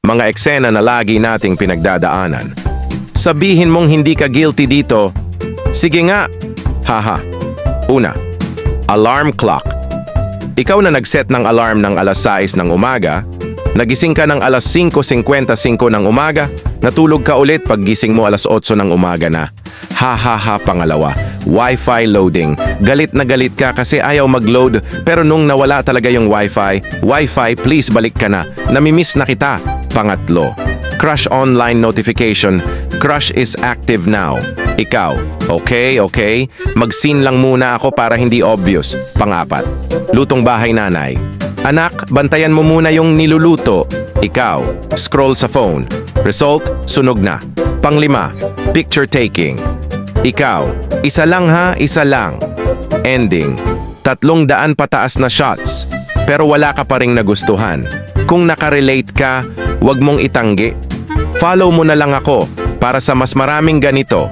Mga eksena na lagi nating pinagdadaanan. Sabihin mong hindi ka guilty dito. Sige nga. Haha. Una, alarm clock. Ikaw na nag-set ng alarm ng alas 6 ng umaga, nagising ka ng alas 5:55 ng umaga, natulog ka ulit paggising mo alas 8 ng umaga na. Ha. Pangalawa, Wi-Fi loading. Galit na galit ka kasi ayaw mag-load, pero nung nawala talaga yung Wi-Fi, please balik ka na. Namimiss na kita. Pangatlo, crush online notification. Crush is active now. Ikaw, okay? Mag-scene lang muna ako para hindi obvious. Pangapat, lutong bahay nanay. Anak, bantayan mo muna yung niluluto. Ikaw, scroll sa phone. Result, sunog na. Panglima, picture taking. Ikaw, isa lang ha, isa lang. Ending, 300 pataas na shots, pero wala ka pa ring nagustuhan. Kung nakarelate ka, wag mong itanggi. Follow mo na lang ako para sa mas maraming ganito.